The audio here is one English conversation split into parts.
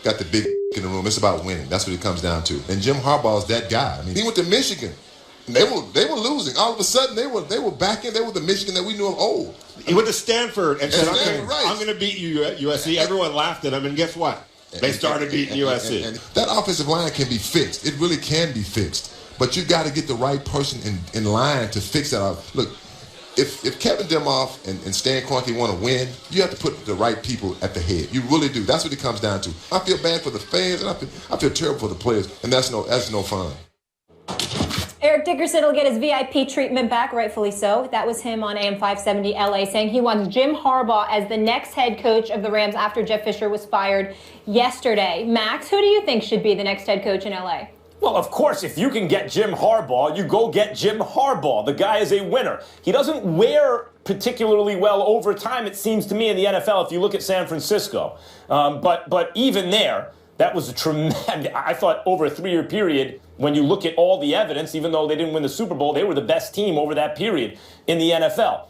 got the big in the room. It's about winning. That's what it comes down to. And Jim Harbaugh is that guy. I mean, he went to Michigan. And they were losing. All of a sudden, they were back in. They were the Michigan that we knew of old. He went to Stanford and said, right. I'm going to beat you at USC. Everyone laughed at him, and guess what? They started beating USC. And that offensive line can be fixed. It really can be fixed. But you got to get the right person in line to fix that. Look, if Kevin Demoff and Stan Kroenke want to win, you have to put the right people at the head. You really do. That's what it comes down to. I feel bad for the fans, and I feel terrible for the players, and that's no fun. Eric Dickerson will get his VIP treatment back, rightfully so. That was him on AM 570 LA saying he wants Jim Harbaugh as the next head coach of the Rams after Jeff Fisher was fired yesterday. Max, who do you think should be the next head coach in LA? Well, of course, if you can get Jim Harbaugh, you go get Jim Harbaugh. The guy is a winner. He doesn't wear particularly well over time, it seems to me, in the NFL if you look at San Francisco. But even there, that was a tremendous, I thought over a 3-year period, when you look at all the evidence, even though they didn't win the Super Bowl, they were the best team over that period in the NFL.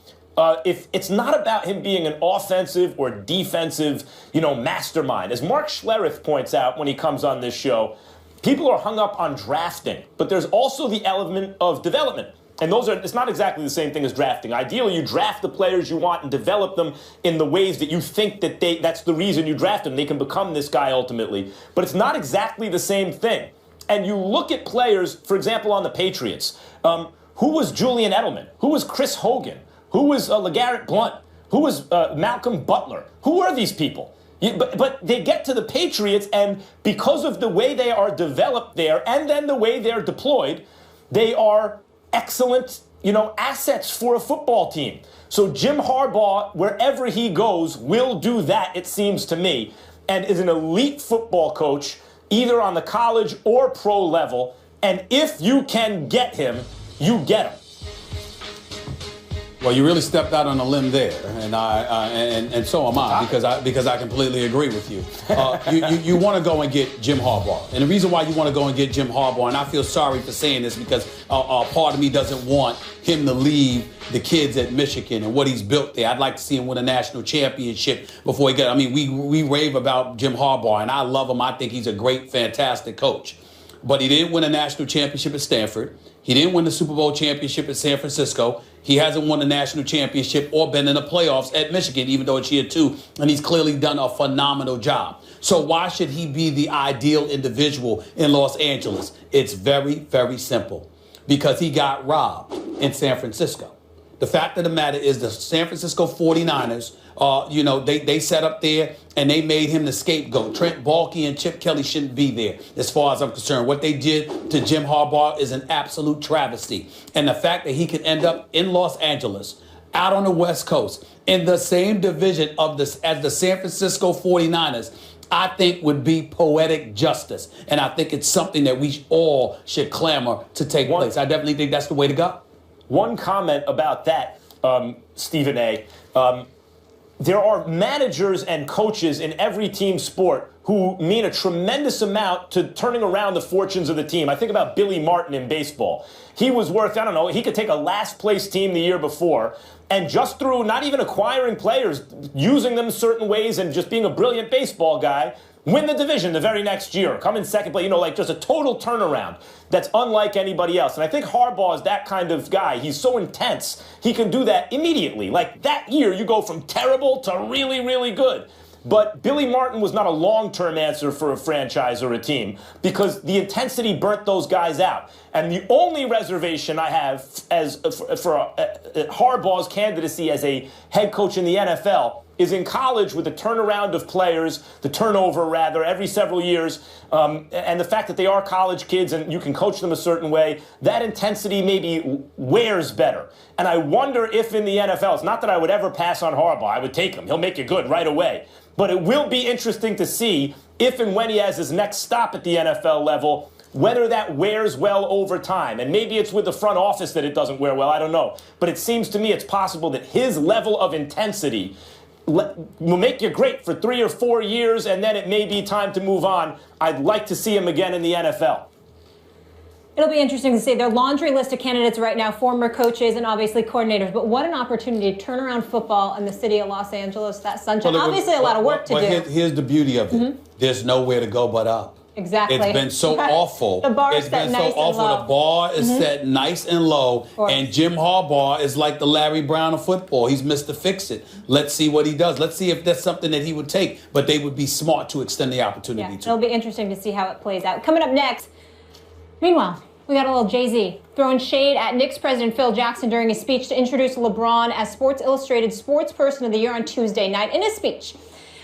If it's not about him being an offensive or defensive, mastermind. As Mark Schlereth points out when he comes on this show, people are hung up on drafting, but there's also the element of development. And it's not exactly the same thing as drafting. Ideally, you draft the players you want and develop them in the ways that you think that's the reason you draft them. They can become this guy ultimately. But it's not exactly the same thing. And you look at players, for example, on the Patriots. Who was Julian Edelman? Who was Chris Hogan? Who was LeGarrette Blount? Who was Malcolm Butler? Who are these people? But they get to the Patriots, and because of the way they are developed there and then the way they're deployed, they are excellent, assets for a football team. So Jim Harbaugh, wherever he goes, will do that, it seems to me, and is an elite football coach, either on the college or pro level. And if you can get him, you get him. Well, you really stepped out on a limb there, and so am I, because I completely agree with you. You want to go and get Jim Harbaugh, and the reason why you want to go and get Jim Harbaugh, and I feel sorry for saying this because part of me doesn't want him to leave the kids at Michigan and what he's built there. I'd like to see him win a national championship before he gets. I mean, we rave about Jim Harbaugh, and I love him. I think he's a great, fantastic coach, but he didn't win a national championship at Stanford. He didn't win the Super Bowl championship at San Francisco. He hasn't won a national championship or been in the playoffs at Michigan, even though it's year 2, and he's clearly done a phenomenal job. So why should he be the ideal individual in Los Angeles? It's very, very simple. Because he got robbed in San Francisco. The fact of the matter is the San Francisco 49ers, they sat up there and they made him the scapegoat. Trent Baalke and Chip Kelly shouldn't be there, as far as I'm concerned. What they did to Jim Harbaugh is an absolute travesty. And the fact that he could end up in Los Angeles, out on the West Coast, in the same division as the San Francisco 49ers, I think would be poetic justice. And I think it's something that we all should clamor to take place. I definitely think that's the way to go. One comment about that, Stephen A. There are managers and coaches in every team sport who mean a tremendous amount to turning around the fortunes of the team. I think about Billy Martin in baseball. He was worth, he could take a last place team the year before, and just through not even acquiring players, using them certain ways and just being a brilliant baseball guy, win the division the very next year, come in second place, just a total turnaround that's unlike anybody else. And I think Harbaugh is that kind of guy. He's so intense, he can do that immediately. Like that year, you go from terrible to really, really good. But Billy Martin was not a long-term answer for a franchise or a team because the intensity burnt those guys out. And the only reservation I have for Harbaugh's candidacy as a head coach in the NFL is in college with the turnaround of players, the turnover rather, every several years, and the fact that they are college kids and you can coach them a certain way, that intensity maybe wears better. And I wonder if in the NFL, it's not that I would ever pass on Harbaugh, I would take him, he'll make you good right away. But it will be interesting to see if and when he has his next stop at the NFL level, whether that wears well over time. And maybe it's with the front office that it doesn't wear well, I don't know. But it seems to me it's possible that his level of intensity will make you great for 3 or 4 years, and then it may be time to move on. I'd like to see him again in the NFL. It'll be interesting to see their laundry list of candidates right now, former coaches and obviously coordinators. But what an opportunity to turn around football in the city of Los Angeles, that sunshine. Well, obviously a lot of work to do. Here's the beauty of it. There's nowhere to go but up. Exactly. It's been so awful. The bar is It's set been nice so awful. and low. The bar is set nice and low. And Jim Harbaugh is like the Larry Brown of football. He's Mr. Fix-It. Let's see what he does. Let's see if that's something that he would take. But they would be smart to extend the opportunity to. It'll be interesting to see how it plays out. Coming up next, meanwhile, we got a little Jay-Z throwing shade at Knicks president Phil Jackson during his speech to introduce LeBron as Sports Illustrated Sports Person of the Year on Tuesday night. In his speech,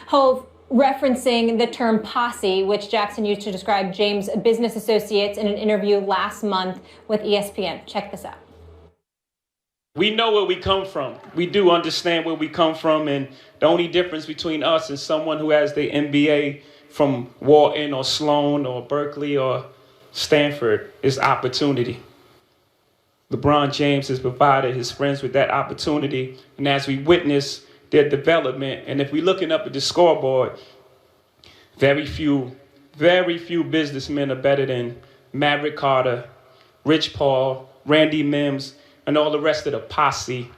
Hove referencing the term posse, which Jackson used to describe James' business associates in an interview last month with ESPN. Check this out. We know where we come from. We do understand where we come from, and the only difference between us and someone who has their MBA from Wharton or Sloan or Berkeley or Stanford is opportunity. LeBron James has provided his friends with that opportunity, and as we witness their development, and if we're looking up at the scoreboard, very few businessmen are better than Maverick Carter, Rich Paul, Randy Mims, and all the rest of the posse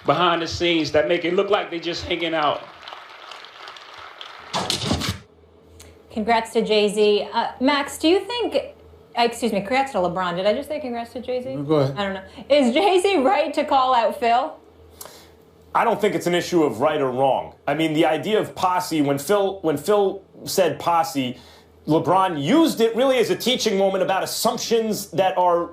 behind the scenes that make it look like they're just hanging out. Congrats to Jay-Z. Max, do you think, congrats to LeBron. Did I just say congrats to Jay-Z? Go ahead. I don't know. Is Jay-Z right to call out Phil? I don't think it's an issue of right or wrong. I mean, the idea of posse, when Phil said posse, LeBron used it really as a teaching moment about assumptions that are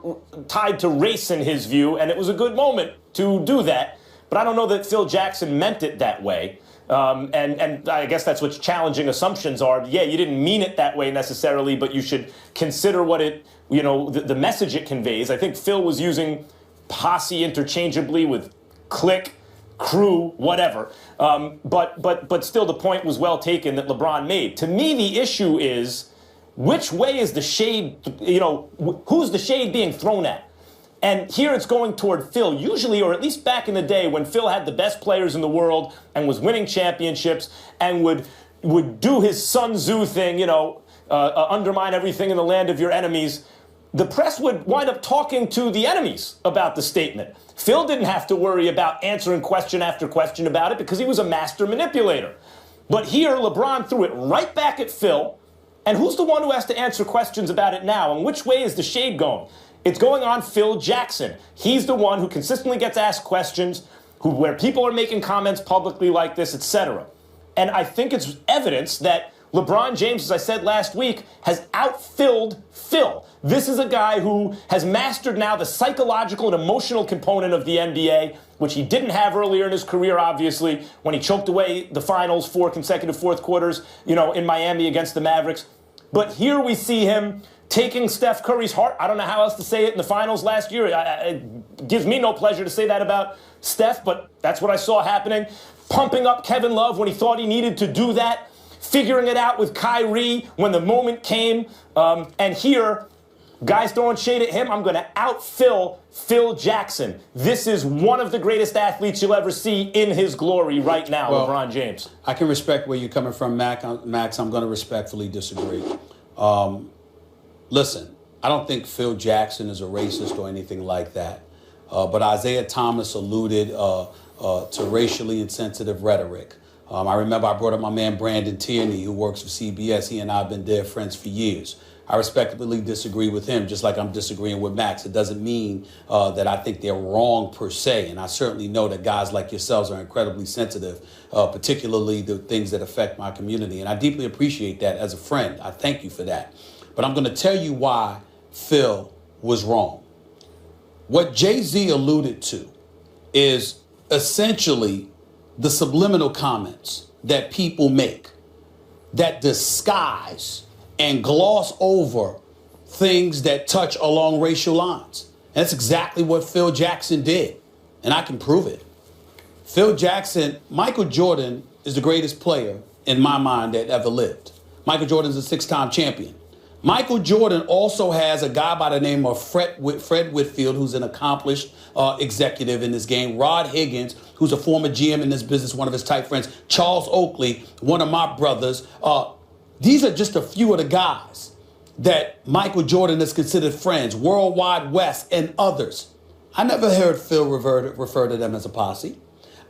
tied to race in his view, and it was a good moment to do that. But I don't know that Phil Jackson meant it that way. And I guess that's what challenging assumptions are. Yeah, you didn't mean it that way necessarily, but you should consider what it, the message it conveys. I think Phil was using posse interchangeably with clique, crew, whatever. But still the point was well taken that LeBron made. To me, the issue is which way is the shade, who's the shade being thrown at? And here it's going toward Phil, usually, or at least back in the day when Phil had the best players in the world and was winning championships and would do his Sun Tzu thing, undermine everything in the land of your enemies. The press would wind up talking to the enemies about the statement. Phil didn't have to worry about answering question after question about it because he was a master manipulator. But here, LeBron threw it right back at Phil. And who's the one who has to answer questions about it now? And which way is the shade going? It's going on Phil Jackson. He's the one who consistently gets asked questions, where people are making comments publicly like this, etc. And I think it's evidence that LeBron James, as I said last week, has outfilled Phil. This is a guy who has mastered now the psychological and emotional component of the NBA, which he didn't have earlier in his career, obviously, when he choked away the finals 4 consecutive fourth quarters, in Miami against the Mavericks. But here we see him taking Steph Curry's heart. I don't know how else to say it in the finals last year. It gives me no pleasure to say that about Steph, but that's what I saw happening. Pumping up Kevin Love when he thought he needed to do that. Figuring it out with Kyrie when the moment came. And here, guys throwing shade at him. I'm going to outfill Phil Jackson. This is one of the greatest athletes you'll ever see in his glory right now, LeBron James. I can respect where you're coming from, Max. I'm going to respectfully disagree. Listen, I don't think Phil Jackson is a racist or anything like that. But Isaiah Thomas alluded to racially insensitive rhetoric. I remember I brought up my man Brandon Tierney, who works for CBS. He and I have been dear friends for years. I respectfully disagree with him, just like I'm disagreeing with Max. It doesn't mean that I think they're wrong per se. And I certainly know that guys like yourselves are incredibly sensitive, particularly the things that affect my community. And I deeply appreciate that as a friend. I thank you for that. But I'm going to tell you why Phil was wrong. What Jay-Z alluded to is essentially the subliminal comments that people make that disguise and gloss over things that touch along racial lines. And that's exactly what Phil Jackson did. And I can prove it. Phil Jackson, Michael Jordan is the greatest player in my mind that ever lived. Michael Jordan's a 6-time champion. Michael Jordan also has a guy by the name of Fred Whitfield, who's an accomplished executive in this game. Rod Higgins, who's a former GM in this business, one of his tight friends. Charles Oakley, one of my brothers. These are just a few of the guys that Michael Jordan is considered friends, Worldwide West, and others. I never heard Phil refer to them as a posse.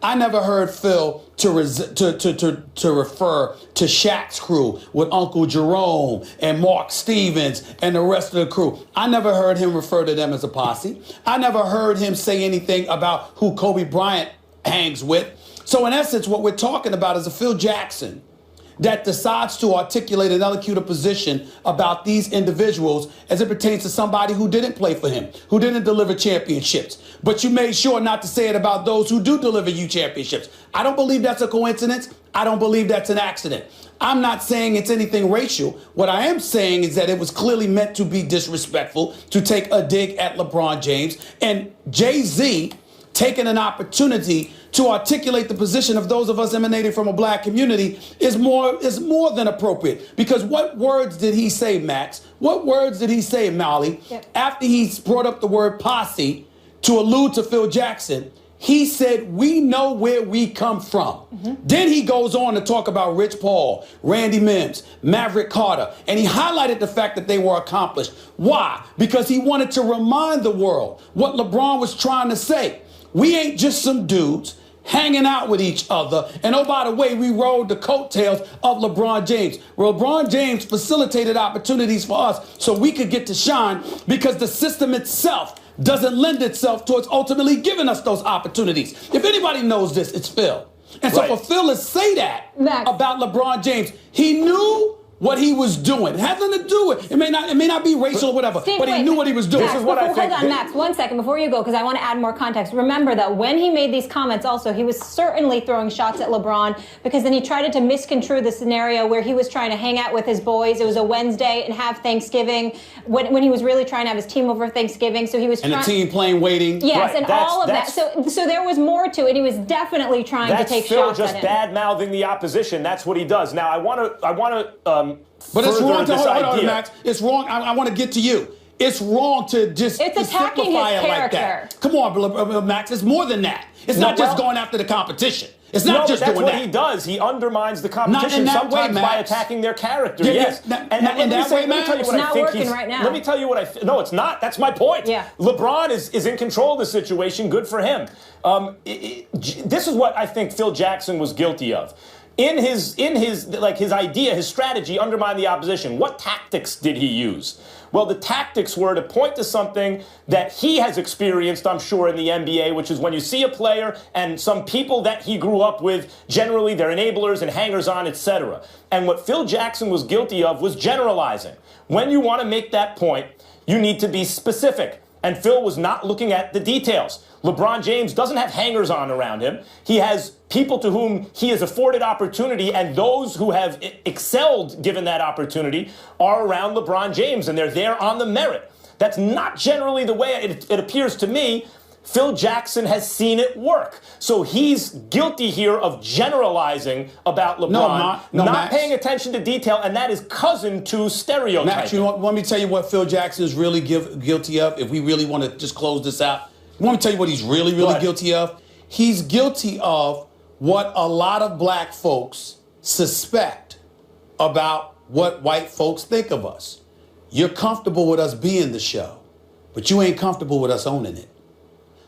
I never heard Phil to refer to Shaq's crew with Uncle Jerome and Mark Stevens and the rest of the crew. I never heard him refer to them as a posse. I never heard him say anything about who Kobe Bryant hangs with. So in essence, what we're talking about is a Phil Jackson that decides to articulate and elocute a position about these individuals as it pertains to somebody who didn't play for him, who didn't deliver championships. But you made sure not to say it about those who do deliver you championships. I don't believe that's a coincidence. I don't believe that's an accident. I'm not saying it's anything racial. What I am saying is that it was clearly meant to be disrespectful, to take a dig at LeBron James. And Jay-Z taking an opportunity to articulate the position of those of us emanating from a black community is more than appropriate. Because what words did he say, Max? What words did he say, Molly? Yep. After he brought up the word posse to allude to Phil Jackson, he said, we know where we come from. Mm-hmm. Then he goes on to talk about Rich Paul, Randy Mims, Maverick Carter, and he highlighted the fact that they were accomplished. Why? Because he wanted to remind the world what LeBron was trying to say. We ain't just some dudes hanging out with each other. And oh, by the way, we rode the coattails of LeBron James. LeBron James facilitated opportunities for us so we could get to shine because the system itself doesn't lend itself towards ultimately giving us those opportunities. If anybody knows this, it's Phil. And so for Phil to say that about LeBron James, he knew what he was doing. It had nothing to do with it. May not be racial or whatever, but he knew what he was doing. Max, hold on, Max, 1 second before you go, because I want to add more context. Remember that when he made these comments also, he was certainly throwing shots at LeBron because then he tried to misconstrue the scenario where he was trying to hang out with his boys. It was a Wednesday and have Thanksgiving when he was really trying to have his team over Thanksgiving. So he was and the team playing waiting. Yes, right. And all of that. So there was more to it. He was definitely trying to take shots at him. That's Phil just bad-mouthing the opposition. That's what he does. Now, I want to but it's wrong to, hold on, Max. It's wrong. I want to get to you. It's wrong to just attacking his character. Like that. Come on, Max. It's more than that. It's not just going after the competition. It's not just doing that. That's what he does. He undermines the competition sometimes by attacking their character. Yes. Let me tell you what I think. Let me tell you what I think. No, it's not. That's my point. Yeah. LeBron is in control of the situation. Good for him. This is what I think Phil Jackson was guilty of. In his idea, his strategy, undermine the opposition. What tactics did he use? Well, the tactics were to point to something that he has experienced, I'm sure, in the NBA, which is when you see a player and some people that he grew up with, generally they're enablers and hangers-on, etc. And what Phil Jackson was guilty of was generalizing. When you want to make that point, you need to be specific. And Phil was not looking at the details. LeBron James doesn't have hangers-on around him. He has people to whom he has afforded opportunity, and those who have excelled given that opportunity are around LeBron James, and they're there on the merit. That's not generally the way it appears to me. Phil Jackson has seen it work. So he's guilty here of generalizing about LeBron, not paying attention to detail, and that is cousin to stereotyping. Max, want me to tell you what Phil Jackson is really guilty of, if we really want to just close this out? Want me to tell you what he's really guilty of? He's guilty of what a lot of black folks suspect about what white folks think of us. You're comfortable with us being the show, but you ain't comfortable with us owning it.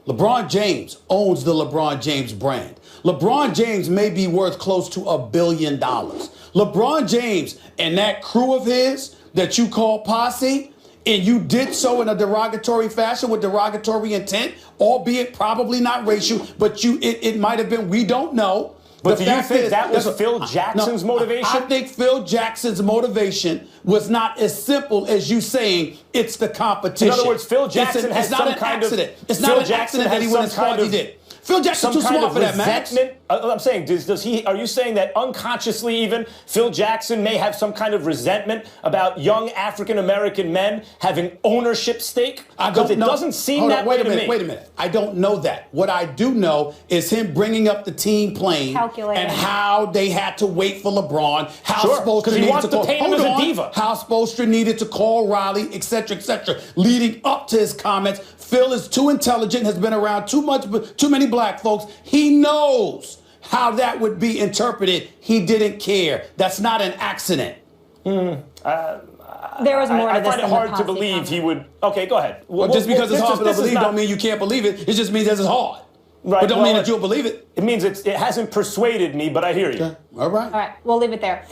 LeBron James owns the LeBron James brand. LeBron James may be worth close to $1 billion. LeBron James and that crew of his that you call posse, and you did so in a derogatory fashion with derogatory intent, albeit probably not racial, but it might have been, we don't know. But do you think that was Phil Jackson's motivation? I think Phil Jackson's motivation was not as simple as you saying it's the competition. In other words, Phil Jackson has some kind of... It's not an accident that he went as far as he did. Phil Jackson's too smart for that, Max. I'm saying, are you saying that unconsciously even Phil Jackson may have some kind of resentment about young African-American men having ownership stake? Because it doesn't seem that way to me. Wait a minute. I don't know that. What I do know is him bringing up the team plane and how they had to wait for LeBron, how Spoelstra needed to call. Hold on. How Spoelstra needed to call Riley, etc., etc. Leading up to his comments, Phil is too intelligent, has been around too many black folks. He knows how that would be interpreted. He didn't care. That's not an accident. I There was more to I this find it than the hard to posse believe comment. he would. Okay, go ahead. Well, just because it's hard to this is believe not- don't mean you can't believe it. It just means that it's hard. Right, But don't well, mean that you'll believe it. It means it hasn't persuaded me, but I hear you. Okay. All right. All right, we'll leave it there.